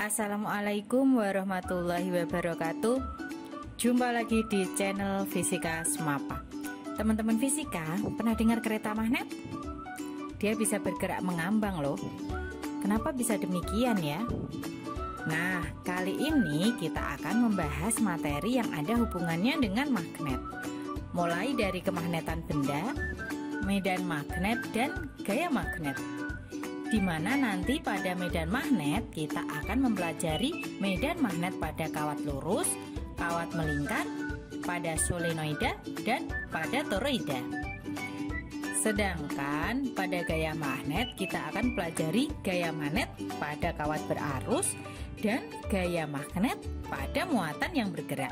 Assalamualaikum warahmatullahi wabarakatuh. Jumpa lagi di channel Fisika Semapa. Teman-teman fisika, pernah dengar kereta magnet? Dia bisa bergerak mengambang loh. Kenapa bisa demikian ya? Nah, kali ini kita akan membahas materi yang ada hubungannya dengan magnet. Mulai dari kemagnetan benda, medan magnet, dan gaya magnet. Di mana nanti pada medan magnet kita akan mempelajari medan magnet pada kawat lurus, kawat melingkar, pada solenoida, dan pada toroida. Sedangkan pada gaya magnet kita akan pelajari gaya magnet pada kawat berarus dan gaya magnet pada muatan yang bergerak.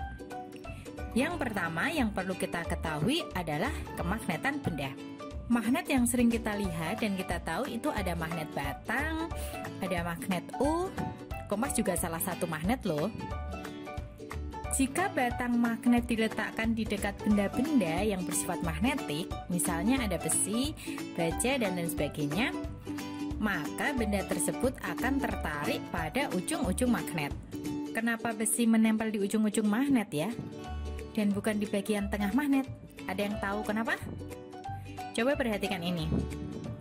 Yang pertama yang perlu kita ketahui adalah kemagnetan benda. Magnet yang sering kita lihat dan kita tahu itu ada magnet batang, ada magnet U, kompas juga salah satu magnet loh. Jika batang magnet diletakkan di dekat benda-benda yang bersifat magnetik, misalnya ada besi, baja, dan lain sebagainya, maka benda tersebut akan tertarik pada ujung-ujung magnet. Kenapa besi menempel di ujung-ujung magnet ya? Dan bukan di bagian tengah magnet? Ada yang tahu kenapa? Coba perhatikan ini.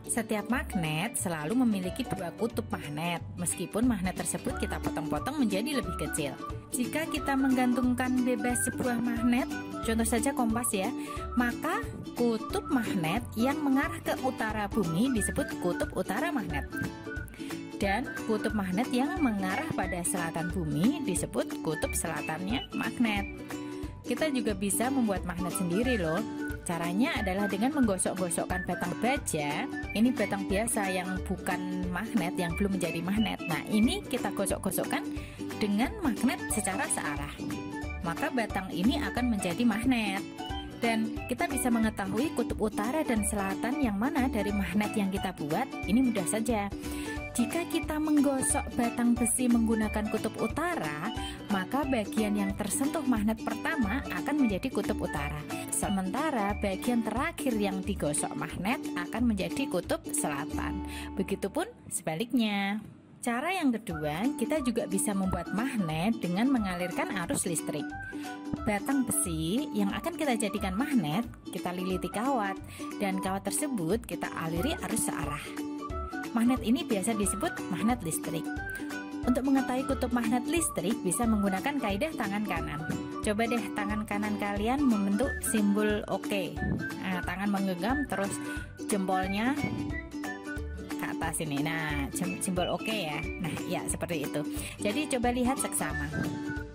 Setiap magnet selalu memiliki dua kutub magnet, meskipun magnet tersebut kita potong-potong menjadi lebih kecil. Jika kita menggantungkan bebas sebuah magnet, contoh saja kompas ya, maka kutub magnet yang mengarah ke utara bumi disebut kutub utara magnet. Dan kutub magnet yang mengarah pada selatan bumi disebut kutub selatannya magnet. Kita juga bisa membuat magnet sendiri loh. Caranya adalah dengan menggosok-gosokkan batang baja. Ini batang biasa yang bukan magnet, yang belum menjadi magnet. Nah, ini kita gosok-gosokkan dengan magnet secara searah. Maka batang ini akan menjadi magnet. Dan kita bisa mengetahui kutub utara dan selatan yang mana dari magnet yang kita buat. Ini mudah saja. Jika kita menggosok batang besi menggunakan kutub utara, maka bagian yang tersentuh magnet pertama akan menjadi kutub utara. Sementara bagian terakhir yang digosok magnet akan menjadi kutub selatan. Begitupun sebaliknya. Cara yang kedua, kita juga bisa membuat magnet dengan mengalirkan arus listrik. Batang besi yang akan kita jadikan magnet, kita liliti kawat, dan kawat tersebut kita aliri arus searah. Magnet ini biasa disebut magnet listrik. Untuk mengetahui kutub magnet listrik bisa menggunakan kaidah tangan kanan. Coba deh tangan kanan kalian membentuk simbol OK. Nah, tangan menggenggam terus jempolnya ke atas ini. Nah, simbol OK ya. Nah, ya seperti itu. Jadi coba lihat seksama.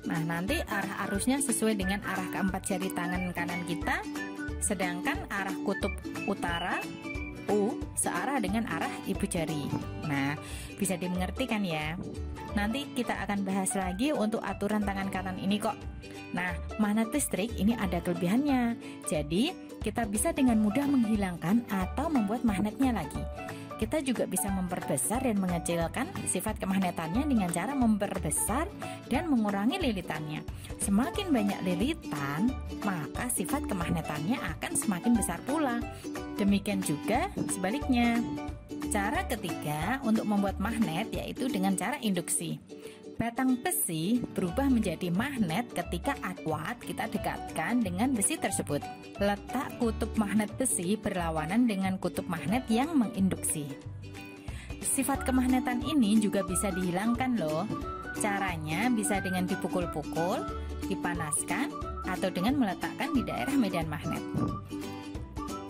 Nah, nanti arah arusnya sesuai dengan arah keempat jari tangan kanan kita. Sedangkan arah kutub utara U searah dengan arah ibu jari. Nah, bisa dimengerti kan ya? Nanti kita akan bahas lagi untuk aturan tangan kanan ini kok. Nah, magnet listrik ini ada kelebihannya. Jadi, kita bisa dengan mudah menghilangkan atau membuat magnetnya lagi. Kita juga bisa memperbesar dan mengecilkan sifat kemagnetannya dengan cara memperbesar dan mengurangi lilitannya. Semakin banyak lilitan, maka sifat kemagnetannya akan semakin besar pula. Demikian juga sebaliknya. Cara ketiga untuk membuat magnet yaitu dengan cara induksi. Batang besi berubah menjadi magnet ketika kuat kita dekatkan dengan besi tersebut. Letak kutub magnet besi berlawanan dengan kutub magnet yang menginduksi. Sifat kemagnetan ini juga bisa dihilangkan loh. Caranya bisa dengan dipukul-pukul, dipanaskan, atau dengan meletakkan di daerah medan magnet.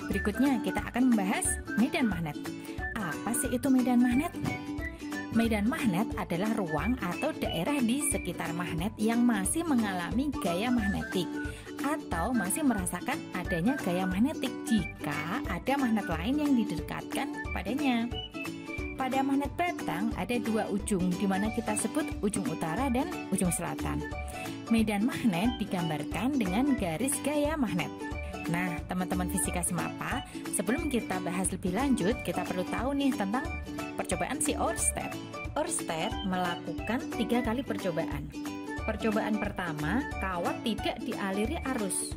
Berikutnya kita akan membahas medan magnet. Apa sih itu medan magnet? Medan magnet adalah ruang atau daerah di sekitar magnet yang masih mengalami gaya magnetik atau masih merasakan adanya gaya magnetik jika ada magnet lain yang didekatkan padanya. Pada magnet batang ada dua ujung di mana kita sebut ujung utara dan ujung selatan. Medan magnet digambarkan dengan garis gaya magnet. Nah, teman-teman fisika semapa, sebelum kita bahas lebih lanjut, kita perlu tahu nih tentang percobaan si Ørsted. Ørsted melakukan 3 kali percobaan. Percobaan pertama, kawat tidak dialiri arus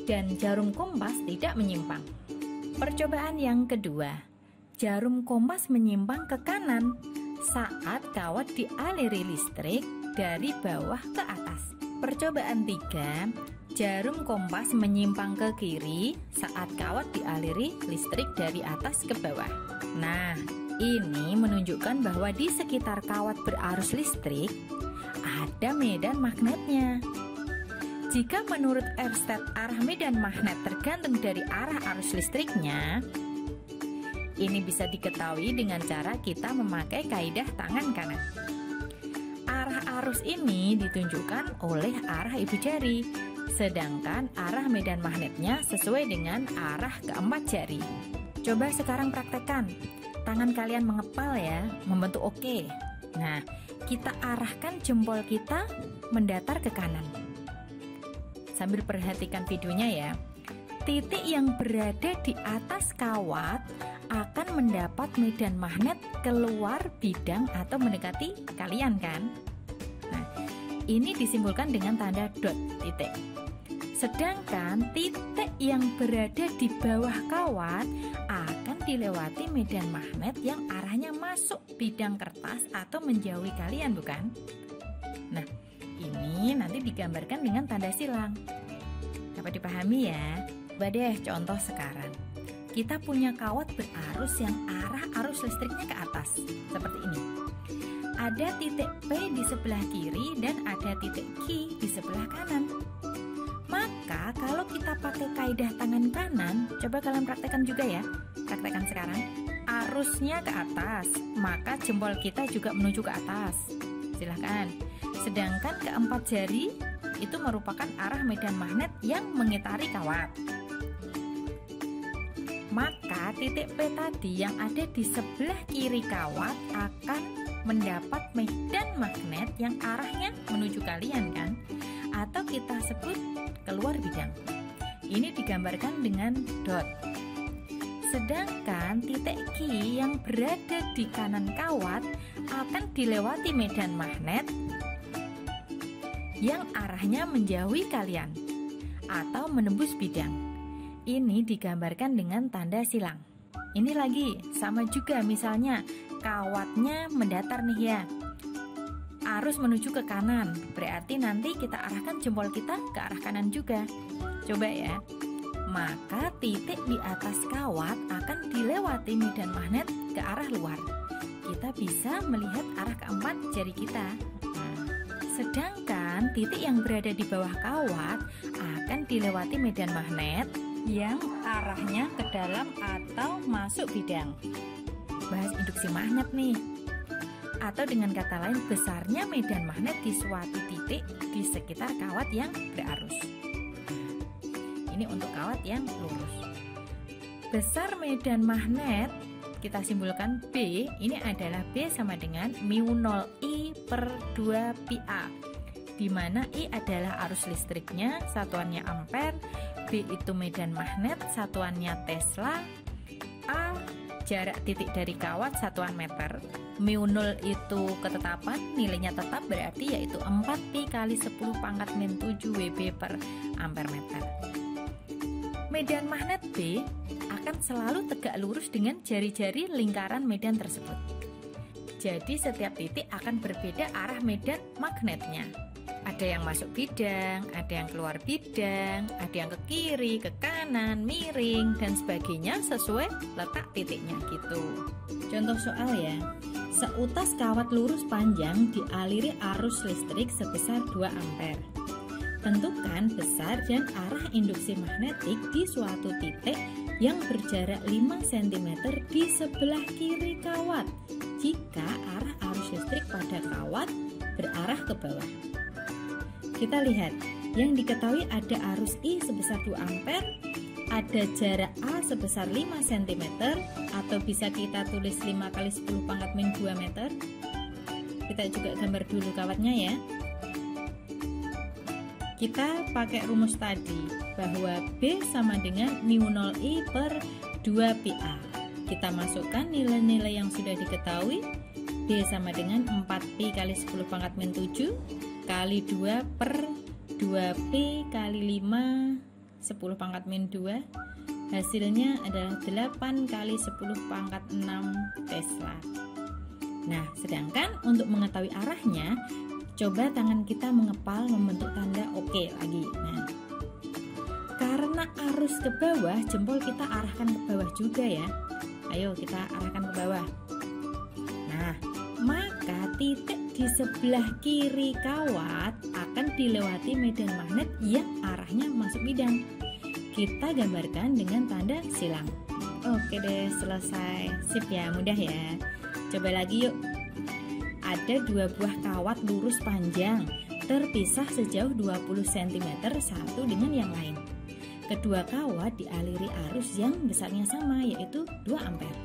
dan jarum kompas tidak menyimpang. Percobaan yang kedua, jarum kompas menyimpang ke kanan saat kawat dialiri listrik dari bawah ke atas. Percobaan 3, jarum kompas menyimpang ke kiri saat kawat dialiri listrik dari atas ke bawah. Nah, ini menunjukkan bahwa di sekitar kawat berarus listrik ada medan magnetnya. Jika menurut Ørsted arah medan magnet tergantung dari arah arus listriknya, ini bisa diketahui dengan cara kita memakai kaidah tangan kanan. Arah arus ini ditunjukkan oleh arah ibu jari, sedangkan arah medan magnetnya sesuai dengan arah keempat jari. Coba sekarang praktekkan. Tangan kalian mengepal ya, membentuk oke. Nah, kita arahkan jempol kita mendatar ke kanan. Sambil perhatikan videonya ya. Titik yang berada di atas kawat akan mendapat medan magnet keluar bidang atau mendekati kalian kan? Nah, ini disimbolkan dengan tanda dot titik. Sedangkan titik yang berada di bawah kawat akan dilewati medan magnet yang arahnya masuk bidang kertas atau menjauhi kalian, bukan? Nah, ini nanti digambarkan dengan tanda silang. Dapat dipahami ya? Coba deh contoh sekarang. Kita punya kawat berarus yang arah arus listriknya ke atas, seperti ini. Ada titik P di sebelah kiri dan ada titik Q di sebelah kanan. Maka kalau kita pakai kaidah tangan kanan, coba kalian praktekkan juga ya. Praktekkan sekarang. Arusnya ke atas, maka jempol kita juga menuju ke atas. Silahkan. Sedangkan keempat jari itu merupakan arah medan magnet yang mengitari kawat. Maka titik P tadi yang ada di sebelah kiri kawat akan mendapat medan magnet yang arahnya menuju kalian kan? Atau kita sebut keluar bidang. Ini digambarkan dengan dot. Sedangkan titik Q yang berada di kanan kawat akan dilewati medan magnet yang arahnya menjauhi kalian atau menembus bidang. Ini digambarkan dengan tanda silang. Ini lagi, sama juga misalnya kawatnya mendatar nih ya. Arus menuju ke kanan, berarti nanti kita arahkan jempol kita ke arah kanan juga. Coba ya. Maka titik di atas kawat akan dilewati medan magnet ke arah luar. Kita bisa melihat arah keempat jari kita. Sedangkan titik yang berada di bawah kawat akan dilewati medan magnet yang arahnya ke dalam atau masuk bidang. Bahas induksi magnet nih. Atau dengan kata lain, besarnya medan magnet di suatu titik di sekitar kawat yang berarus. Ini untuk kawat yang lurus. Besar medan magnet kita simpulkan B, ini adalah B sama dengan mu 0I per 2 PA, di mana I adalah arus listriknya, satuannya ampere, B itu medan magnet, satuannya Tesla, A jarak titik dari kawat, satuan meter, mu 0 itu ketetapan, nilainya tetap berarti yaitu 4pi kali 10 pangkat min 7 Wb per ampere meter. Medan magnet B akan selalu tegak lurus dengan jari-jari lingkaran medan tersebut. Jadi setiap titik akan berbeda arah medan magnetnya. Ada yang masuk bidang, ada yang keluar bidang, ada yang ke kiri, ke kanan, miring, dan sebagainya sesuai letak titiknya gitu. Contoh soal ya. Seutas kawat lurus panjang dialiri arus listrik sebesar 2 ampere. Tentukan besar dan arah induksi magnetik di suatu titik yang berjarak 5 cm di sebelah kiri kawat jika arah arus listrik pada kawat berarah ke bawah. Kita lihat, yang diketahui ada arus I sebesar 2 ampere, ada jarak A sebesar 5 cm atau bisa kita tulis 5 kali 10 pangkat min 2 meter. Kita juga gambar dulu kawatnya ya. Kita pakai rumus tadi bahwa B sama dengan mu 0I per 2 PA. Kita masukkan nilai-nilai yang sudah diketahui. B sama dengan 4pi kali 10 pangkat min 7 kali 2 per 2pi kali 5 10 pangkat min 2. Hasilnya adalah 8 kali 10 pangkat 6 Tesla. Nah, sedangkan untuk mengetahui arahnya, coba tangan kita mengepal membentuk tanda oke lagi. Nah, karena arus ke bawah, jempol kita arahkan ke bawah juga ya. Ayo kita arahkan ke bawah. Nah, maka titik di sebelah kiri kawat akan dilewati medan magnet yang arahnya masuk bidang. Kita gambarkan dengan tanda silang. Oke deh, selesai. Sip ya, mudah ya. Coba lagi yuk. Ada 2 buah kawat lurus panjang, terpisah sejauh 20 cm satu dengan yang lain. Kedua kawat dialiri arus yang besarnya sama, yaitu 2 ampere,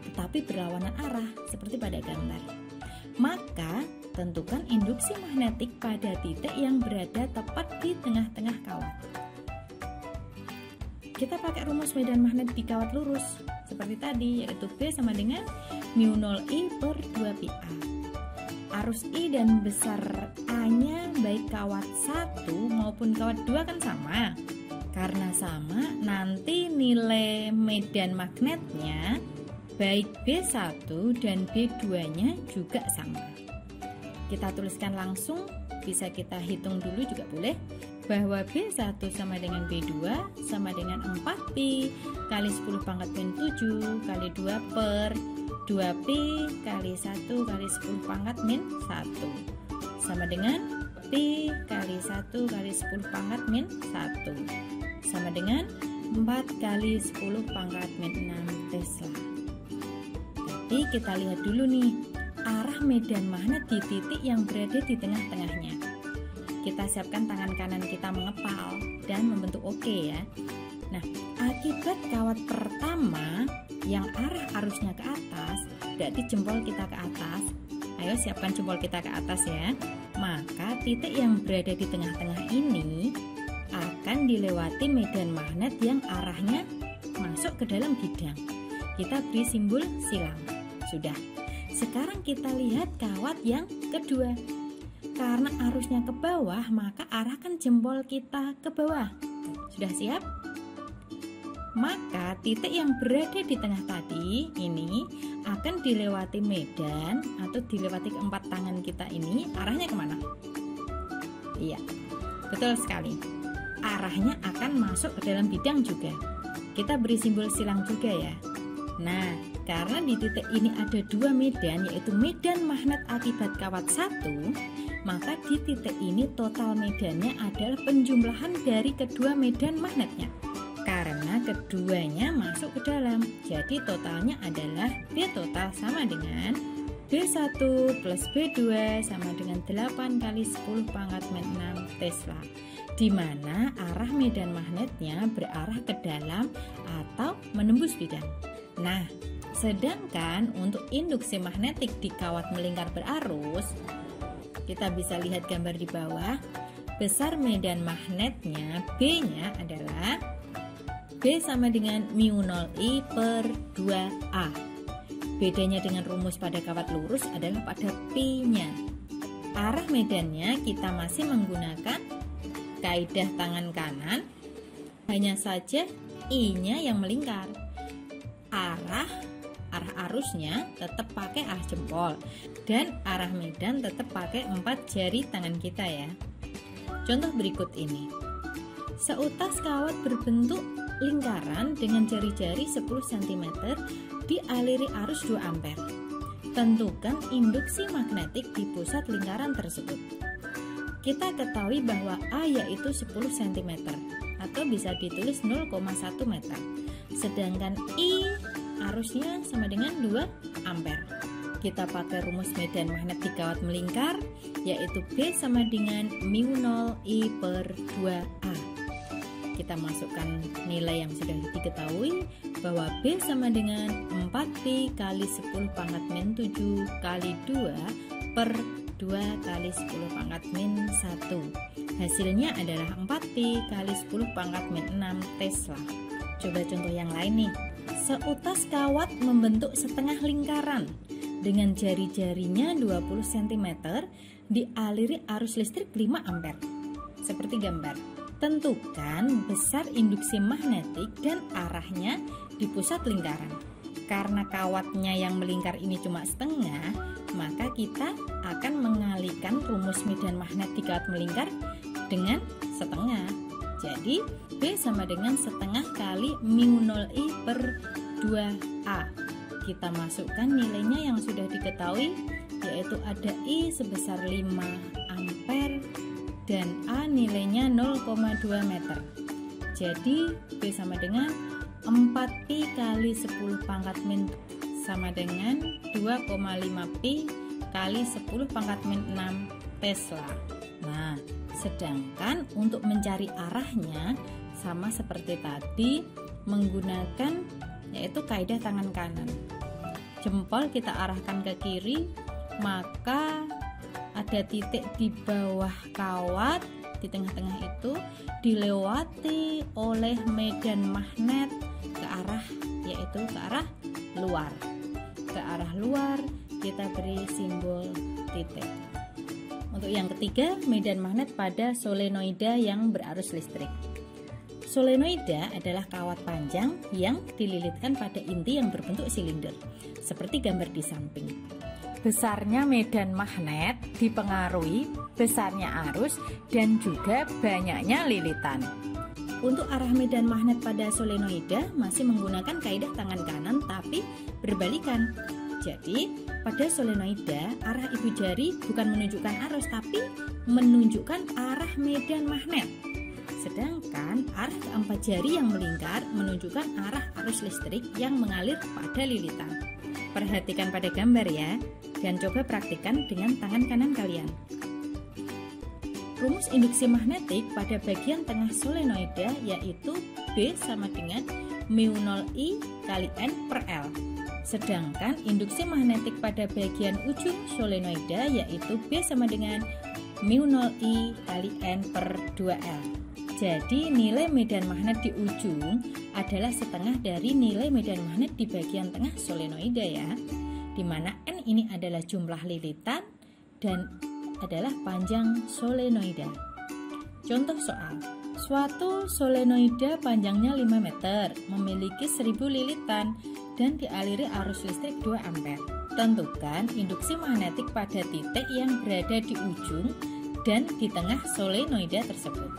tetapi berlawanan arah seperti pada gambar. Maka tentukan induksi magnetik pada titik yang berada tepat di tengah-tengah kawat. Kita pakai rumus medan magnet di kawat lurus seperti tadi, yaitu B sama dengan μ0I per 2πa. Arus I dan besar A-nya baik kawat 1 maupun kawat 2 kan sama. Karena sama, nanti nilai medan magnetnya baik B1 dan B2-nya juga sama. Kita tuliskan langsung, bisa kita hitung dulu juga boleh, bahwa B1 sama dengan B2 sama dengan 4pi kali 10 pangkat min 7 kali 2 per 2pi kali 1 kali 10 pangkat min 1 sama dengan pi kali 1 kali 10 pangkat min 1 sama dengan 4 kali 10 pangkat min 6 Tesla. Jadi kita lihat dulu nih arah medan magnet di titik yang berada di tengah-tengahnya. Kita siapkan tangan kanan kita mengepal dan membentuk oke ya. Nah, akibat kawat pertama yang arah arusnya ke atas, berarti jempol kita ke atas. Ayo siapkan jempol kita ke atas ya. Maka titik yang berada di tengah-tengah ini akan dilewati medan magnet yang arahnya masuk ke dalam bidang. Kita beri simbol silang. Sudah. Sekarang kita lihat kawat yang kedua. Karena arusnya ke bawah, maka arahkan jempol kita ke bawah. Sudah siap? Maka titik yang berada di tengah tadi ini akan dilewati medan atau dilewati keempat tangan kita ini. Arahnya kemana? Iya, betul sekali. Arahnya akan masuk ke dalam bidang juga. Kita beri simbol silang juga ya. Nah, karena di titik ini ada 2 medan, yaitu medan magnet akibat kawat 1, maka di titik ini total medannya adalah penjumlahan dari kedua medan magnetnya. Karena keduanya masuk ke dalam, jadi totalnya adalah B total sama dengan B1 plus B2 sama dengan 8 kali 10 pangkat min 6 Tesla, di mana arah medan magnetnya berarah ke dalam atau menembus bidang. Nah, sedangkan untuk induksi magnetik di kawat melingkar berarus, kita bisa lihat gambar di bawah. Besar medan magnetnya B-nya adalah B sama dengan μ0I per 2A. Bedanya dengan rumus pada kawat lurus adalah pada P-nya. Arah medannya kita masih menggunakan kaidah tangan kanan, hanya saja I-nya yang melingkar. Arah arusnya tetap pakai arah jempol dan arah medan tetap pakai 4 jari tangan kita ya. Contoh berikut ini. Seutas kawat berbentuk lingkaran dengan jari-jari 10 cm dialiri arus 2 ampere. Tentukan induksi magnetik di pusat lingkaran tersebut. Kita ketahui bahwa A yaitu 10 cm atau bisa ditulis 0,1 meter. Sedangkan I arusnya sama dengan 2 ampere. Kita pakai rumus medan magnet di kawat melingkar, yaitu B sama dengan μ0I per 2A. Kita masukkan nilai yang sudah diketahui bahwa B sama dengan 4pi kali 10 pangkat min 7 kali 2 per 2 kali 10 pangkat min 1. Hasilnya adalah 4pi kali 10 pangkat min 6 Tesla. Coba contoh yang lain nih. Seutas kawat membentuk setengah lingkaran dengan jari-jarinya 20 cm dialiri arus listrik 5 ampere. Seperti gambar. Tentukan besar induksi magnetik dan arahnya di pusat lingkaran. Karena kawatnya yang melingkar ini cuma setengah, maka kita akan mengalihkan rumus medan magnet di kawat melingkar dengan setengah. Jadi B sama dengan setengah kali mu0I per 2A. Kita masukkan nilainya yang sudah diketahui, yaitu ada I sebesar 5 ampere dan A nilainya 0,2 meter. Jadi B sama dengan 4pi kali 10 pangkat min sama dengan 2,5 pi kali 10 pangkat min 6 Tesla. Nah, sedangkan untuk mencari arahnya sama seperti tadi, menggunakan yaitu kaidah tangan kanan. Jempol kita arahkan ke kiri, maka ada titik di bawah kawat, di tengah-tengah itu dilewati oleh medan magnet ke arah, yaitu ke arah luar. Ke arah luar kita beri simbol titik. Untuk yang ketiga, medan magnet pada solenoida yang berarus listrik. Solenoida adalah kawat panjang yang dililitkan pada inti yang berbentuk silinder, seperti gambar di samping. Besarnya medan magnet dipengaruhi besarnya arus dan juga banyaknya lilitan. Untuk arah medan magnet pada solenoida masih menggunakan kaidah tangan kanan tapi berbalikan. Jadi, pada solenoida arah ibu jari bukan menunjukkan arus tapi menunjukkan arah medan magnet. Sedangkan arah keempat jari yang melingkar menunjukkan arah arus listrik yang mengalir pada lilitan. Perhatikan pada gambar ya, dan coba praktikkan dengan tangan kanan kalian. Rumus induksi magnetik pada bagian tengah solenoida yaitu B sama dengan mu0I kali N per L. Sedangkan induksi magnetik pada bagian ujung solenoida yaitu B sama dengan mu0I kali N per 2L. Jadi nilai medan magnet di ujung adalah setengah dari nilai medan magnet di bagian tengah solenoida ya, di mana N ini adalah jumlah lilitan dan adalah panjang solenoida. Contoh soal, suatu solenoida panjangnya 5 meter, memiliki 1000 lilitan dan dialiri arus listrik 2 ampere. Tentukan induksi magnetik pada titik yang berada di ujung dan di tengah solenoida tersebut.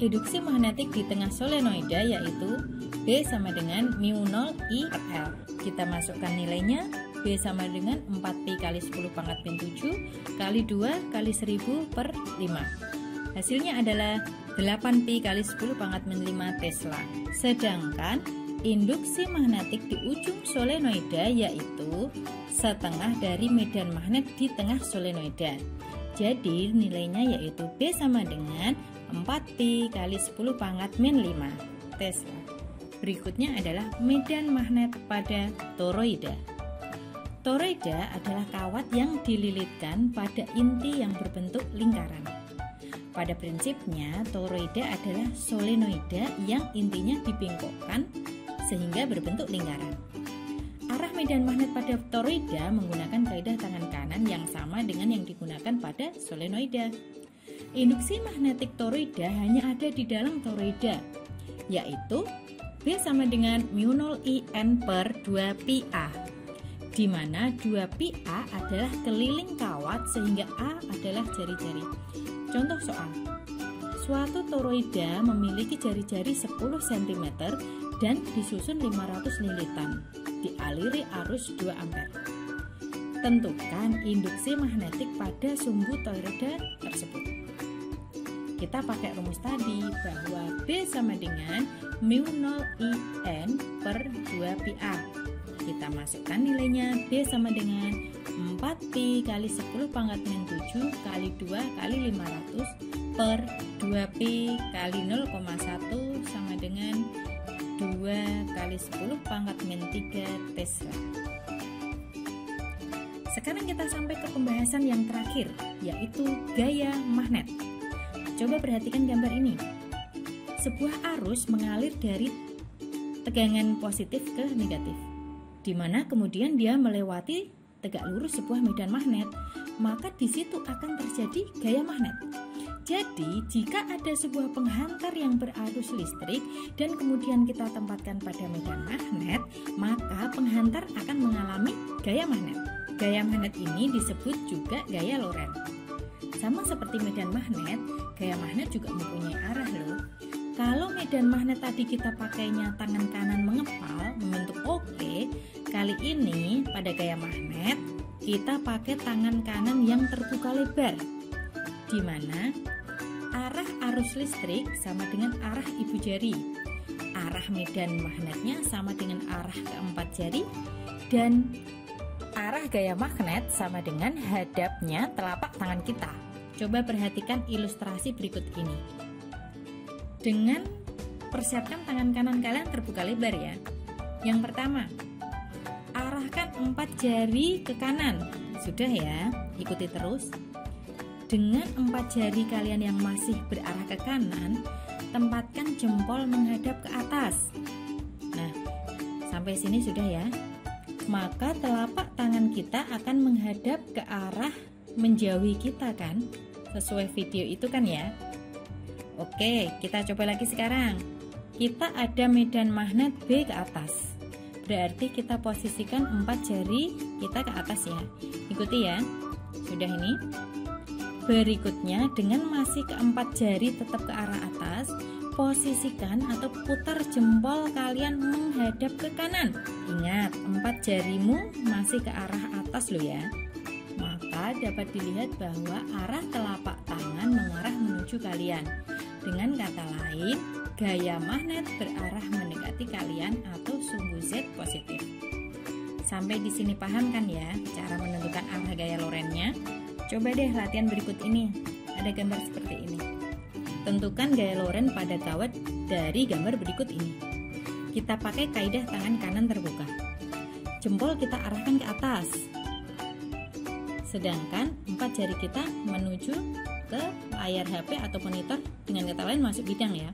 Induksi magnetik di tengah solenoida yaitu B sama dengan mu0I per L. Kita masukkan nilainya, B sama dengan 4pi kali 10 pangkat min 7 kali 2 kali 1000 per 5. Hasilnya adalah 8pi kali 10 pangkat min 5 Tesla. Sedangkan induksi magnetik di ujung solenoida yaitu setengah dari medan magnet di tengah solenoida. Jadi nilainya yaitu B sama dengan 4pi kali 10 pangkat min 5 Tesla. Berikutnya adalah medan magnet pada toroida. Toroida adalah kawat yang dililitkan pada inti yang berbentuk lingkaran. Pada prinsipnya, toroida adalah solenoida yang intinya dibengkokkan sehingga berbentuk lingkaran. Arah medan magnet pada toroida menggunakan kaidah tangan kanan yang sama dengan yang digunakan pada solenoida. Induksi magnetik toroida hanya ada di dalam toroida, yaitu B sama dengan mu0I N per 2pi-A, di mana 2pi-A adalah keliling kawat sehingga A adalah jari-jari. Contoh soal, suatu toroida memiliki jari-jari 10 cm dan disusun 500 lilitan, dialiri arus 2 ampere. Tentukan induksi magnetik pada sumbu toroida tersebut. Kita pakai rumus tadi bahwa B sama dengan mu0I N per 2pi-A. Kita masukkan nilainya, B sama dengan 4pi kali 10 pangkat min 7 kali 2 kali 500 per 2pi kali 0,1 sama dengan 2 kali 10 pangkat min 3 Tesla. Sekarang kita sampai ke pembahasan yang terakhir, yaitu gaya magnet. Coba perhatikan gambar ini. Sebuah arus mengalir dari tegangan positif ke negatif, di mana kemudian dia melewati tegak lurus sebuah medan magnet, maka di situ akan terjadi gaya magnet. Jadi, jika ada sebuah penghantar yang berarus listrik dan kemudian kita tempatkan pada medan magnet, maka penghantar akan mengalami gaya magnet. Gaya magnet ini disebut juga gaya Lorentz. Sama seperti medan magnet, gaya magnet juga mempunyai arah loh. Kalau medan magnet tadi kita pakainya tangan kanan mengepal membentuk OK, kali ini pada gaya magnet kita pakai tangan kanan yang terbuka lebar, di mana arah arus listrik sama dengan arah ibu jari, arah medan magnetnya sama dengan arah keempat jari, dan arah gaya magnet sama dengan hadapnya telapak tangan kita. Coba perhatikan ilustrasi berikut ini. Dengan persiapkan tangan kanan kalian terbuka lebar ya. Yang pertama, arahkan 4 jari ke kanan. Sudah ya, ikuti terus. Dengan 4 jari kalian yang masih berarah ke kanan, tempatkan jempol menghadap ke atas. Nah, sampai sini sudah ya. Maka telapak tangan kita akan menghadap ke arah menjauhi kita kan? Sesuai video itu kan ya. Oke, kita coba lagi sekarang. Kita ada medan magnet B ke atas. Berarti kita posisikan 4 jari kita ke atas ya. Ikuti ya. Sudah ini. Berikutnya, dengan masih keempat jari tetap ke arah atas, posisikan atau putar jempol kalian menghadap ke kanan. Ingat, 4 jarimu masih ke arah atas loh ya. Maka dapat dilihat bahwa arah telapak tangan mengarah menuju kalian. Dengan kata lain, gaya magnet berarah mendekati kalian atau sumbu Z positif. Sampai di sini paham kan ya cara menentukan arah gaya Lorentz-nya? Coba deh latihan berikut ini. Ada gambar seperti ini. Tentukan gaya Lorentz pada kawat dari gambar berikut ini. Kita pakai kaidah tangan kanan terbuka. Jempol kita arahkan ke atas. Sedangkan 4 jari kita menuju ke layar HP atau monitor, dengan kata lain masuk bidang ya.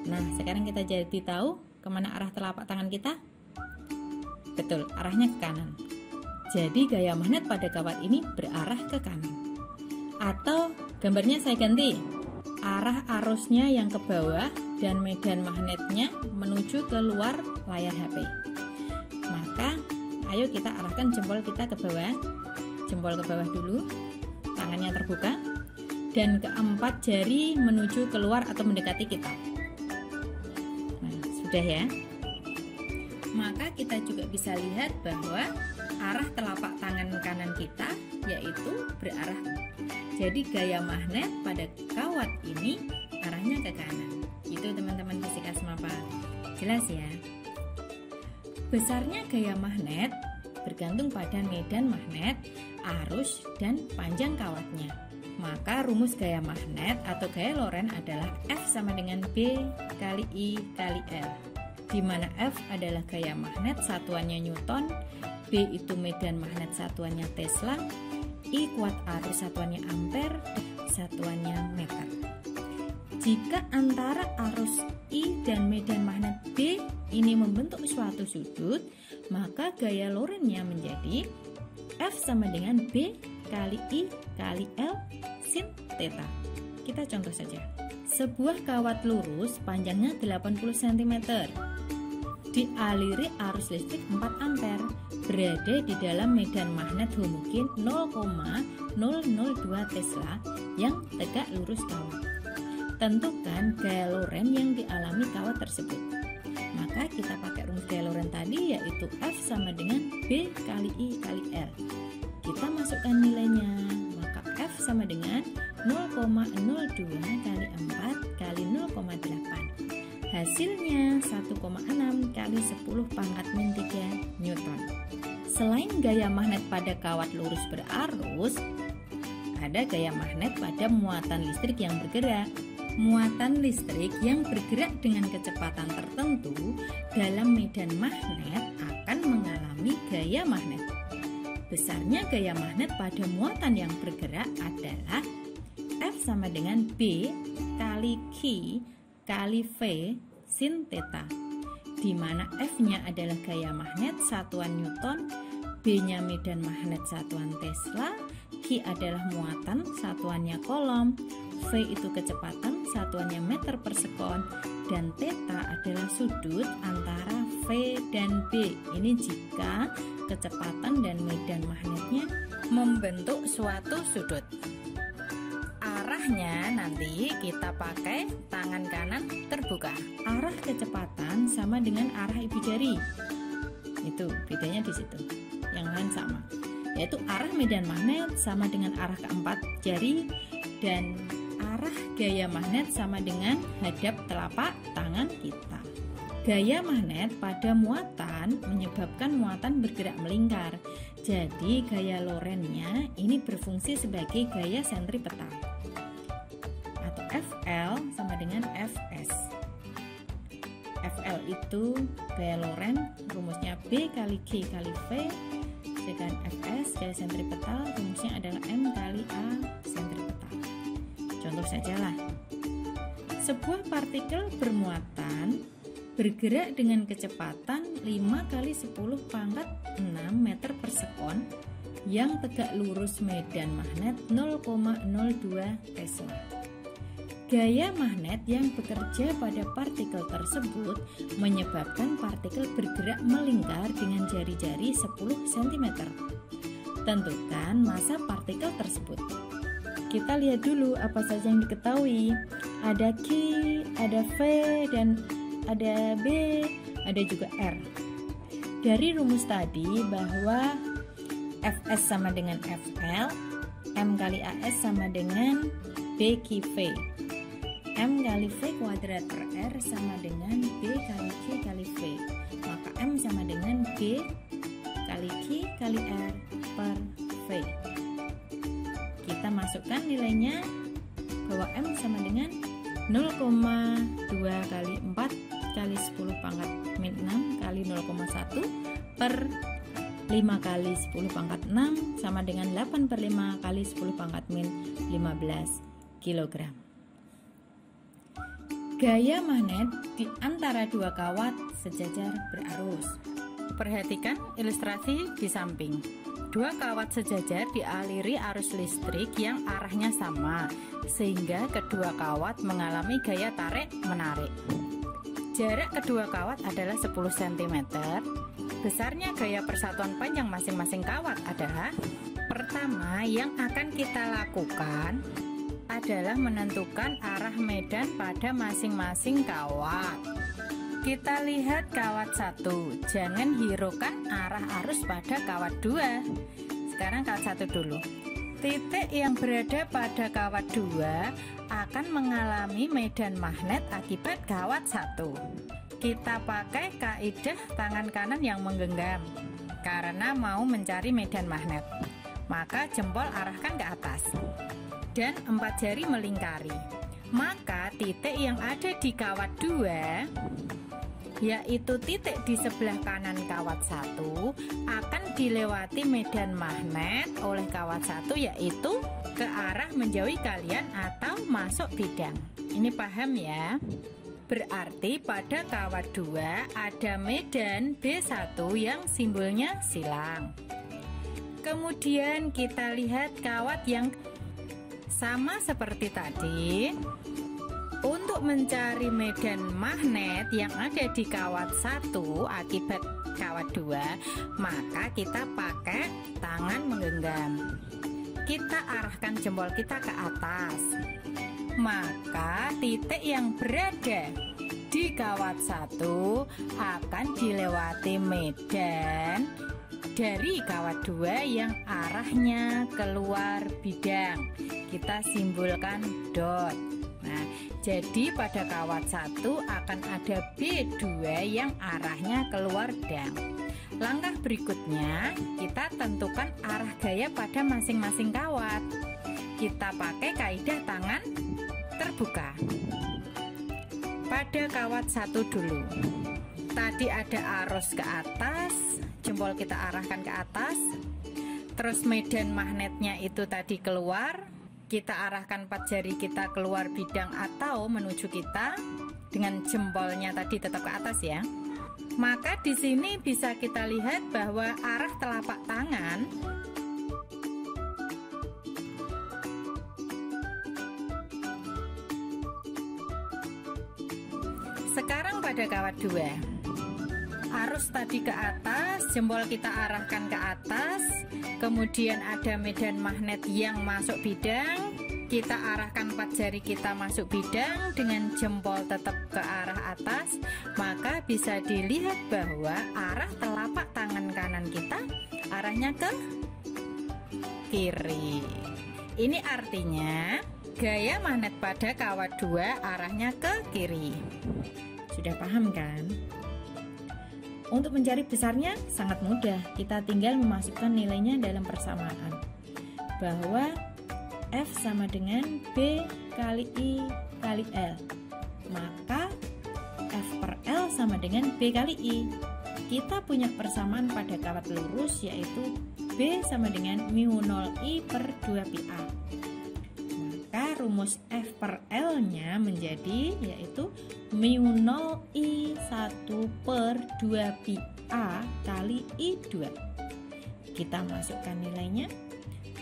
Nah, sekarang kita jadi tahu kemana arah telapak tangan kita? Betul, arahnya ke kanan. Jadi gaya magnet pada kawat ini berarah ke kanan. Atau gambarnya saya ganti, arah arusnya yang ke bawah dan medan magnetnya menuju ke luar layar HP. Maka ayo kita arahkan jempol kita ke bawah. Jempol ke bawah dulu, tangannya terbuka, dan keempat jari menuju keluar atau mendekati kita. Nah, sudah ya. Maka kita juga bisa lihat bahwa arah telapak tangan kanan kita yaitu berarah. Jadi gaya magnet pada kawat ini arahnya ke kanan. Itu teman-teman fisika semapa. Jelas ya? Besarnya gaya magnet bergantung pada medan magnet, arus, dan panjang kawatnya. Maka rumus gaya magnet atau gaya Lorentz adalah F sama dengan B kali I kali L, di mana F adalah gaya magnet satuannya Newton, B itu medan magnet satuannya Tesla, I kuat arus satuannya ampere, satuannya meter. Jika antara arus I dan medan magnet B ini membentuk suatu sudut, maka gaya Lorentz-nya menjadi F sama dengan B kali I kali L sin theta. Kita contoh saja. Sebuah kawat lurus panjangnya 80 cm. Dialiri arus listrik 4 ampere, berada di dalam medan magnet homogen 0,002 Tesla yang tegak lurus kawat. Tentukan gaya Lorentz yang dialami kawat tersebut. Maka kita pakai rumus gaya Lorentz tadi, yaitu F sama dengan B kali I kali L. Kita masukkan nilainya, maka F sama dengan 0,02 kali 4 kali 0,8. Hasilnya 1,6 kali 10 pangkat min 3 Newton. Selain gaya magnet pada kawat lurus berarus, ada gaya magnet pada muatan listrik yang bergerak. Muatan listrik yang bergerak dengan kecepatan tertentu dalam medan magnet akan mengalami gaya magnet. Besarnya gaya magnet pada muatan yang bergerak adalah F sama dengan B kali Q kali V sin theta, di mana F-nya adalah gaya magnet satuan Newton, B-nya medan magnet satuan Tesla, Q adalah muatan, satuannya kolom, V itu kecepatan, satuannya meter per sekon, dan theta adalah sudut antara V dan B. Ini jika kecepatan dan medan magnetnya membentuk suatu sudut. Arahnya nanti kita pakai tangan kanan terbuka. Arah kecepatan sama dengan arah ibu jari. Itu bedanya di situ. Yang lain sama. Yaitu arah medan magnet sama dengan arah keempat jari, dan arah gaya magnet sama dengan hadap telapak tangan kita. Gaya magnet pada muatan menyebabkan muatan bergerak melingkar. Jadi gaya Lorentz-nya ini berfungsi sebagai gaya sentripetal. Atau FL sama dengan Fs. FL itu gaya Lorentz, rumusnya B kali G kali V. Sedangkan Fs gaya sentripetal, rumusnya adalah M kali A sentripetal. Contoh sajalah, sebuah partikel bermuatan bergerak dengan kecepatan 5 kali 10 pangkat 6 meter per sekon yang tegak lurus medan magnet 0,02 Tesla. Gaya magnet yang bekerja pada partikel tersebut menyebabkan partikel bergerak melingkar dengan jari-jari 10 cm. Tentukan massa partikel tersebut. Kita lihat dulu apa saja yang diketahui. Ada Q, ada V, dan ada B, ada juga R. Dari rumus tadi bahwa Fs sama dengan Fl, M kali As sama dengan B Q V. M kali V kuadrat per R sama dengan B kali Q kali V. Maka M sama dengan B kali Q kali R per V. Kita masukkan nilainya bahwa M sama dengan 0,2 kali 4 kali 10 pangkat min 6 kali 0,1 per 5 kali 10 pangkat 6 sama dengan 8 per 5 kali 10 pangkat min 15 kg. Gaya magnet di antara dua kawat sejajar berarus. Perhatikan ilustrasi di samping. Dua kawat sejajar dialiri arus listrik yang arahnya sama, sehingga kedua kawat mengalami gaya tarik-menarik. Jarak kedua kawat adalah 10 cm. Besarnya gaya persatuan panjang masing-masing kawat adalah: pertama yang akan kita lakukan adalah menentukan arah medan pada masing-masing kawat. Kita lihat kawat 1, jangan hiraukan arah arus pada kawat 2. Sekarang kawat 1 dulu. Titik yang berada pada kawat 2 akan mengalami medan magnet akibat kawat 1. Kita pakai kaidah tangan kanan yang menggenggam karena mau mencari medan magnet. Maka jempol arahkan ke atas dan 4 jari melingkari. Maka titik yang ada di kawat 2, yaitu titik di sebelah kanan kawat 1, akan dilewati medan magnet oleh kawat 1, yaitu ke arah menjauhi kalian atau masuk bidang. Ini paham ya? Berarti pada kawat 2 ada medan B1 yang simbolnya silang. Kemudian kita lihat kawat yang sama seperti tadi. Untuk mencari medan magnet yang ada di kawat 1 akibat kawat 2, maka kita pakai tangan menggenggam. Kita arahkan jempol kita ke atas. Maka titik yang berada di kawat 1 akan dilewati medan dari kawat 2 yang arahnya keluar bidang. Kita simbolkan dot. Nah, jadi pada kawat 1 akan ada B2 yang arahnya keluar dang. Langkah berikutnya, kita tentukan arah gaya pada masing-masing kawat. Kita pakai kaidah tangan terbuka. Pada kawat 1 dulu. Tadi ada arus ke atas, jempol kita arahkan ke atas. Terus medan magnetnya itu tadi keluar. Kita arahkan 4 jari kita keluar bidang atau menuju kita dengan jempolnya tadi tetap ke atas ya. Maka di sini bisa kita lihat bahwa arah telapak tangan pada kawat 2. Arus tadi ke atas, jempol kita arahkan ke atas, kemudian ada medan magnet yang masuk bidang, kita arahkan 4 jari kita masuk bidang dengan jempol tetap ke arah atas, maka bisa dilihat bahwa arah telapak tangan kanan kita arahnya ke kiri. Ini artinya gaya magnet pada kawat 2 arahnya ke kiri. Sudah paham kan? Untuk mencari besarnya sangat mudah, kita tinggal memasukkan nilainya dalam persamaan, bahwa F sama dengan B kali I kali L, maka F per L sama dengan B kali I. Kita punya persamaan pada kawat lurus, yaitu B sama dengan mu 0I per 2πA. Maka rumus F per L nya menjadi yaitu mu 0I 1 per 2πA kali I2. Kita masukkan nilainya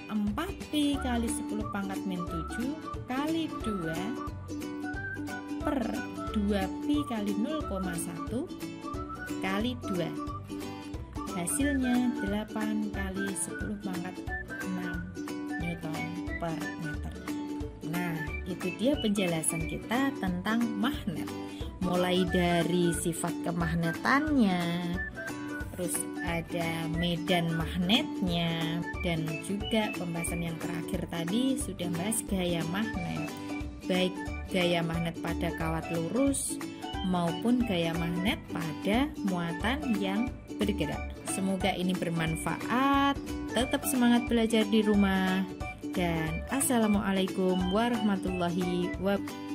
4pi kali 10 pangkat min 7 kali 2 per 2pi kali 0,1 kali 2. Hasilnya 8 kali 10 pangkat 6 Newton per meter. Nah, itu dia penjelasan kita tentang magnet. Mulai dari sifat kemagnetannya, terus ada medan magnetnya, dan juga pembahasan yang terakhir tadi sudah bahas gaya magnet, baik gaya magnet pada kawat lurus maupun gaya magnet pada muatan yang bergerak. Semoga ini bermanfaat. Tetap semangat belajar di rumah, dan assalamualaikum warahmatullahi wabarakatuh.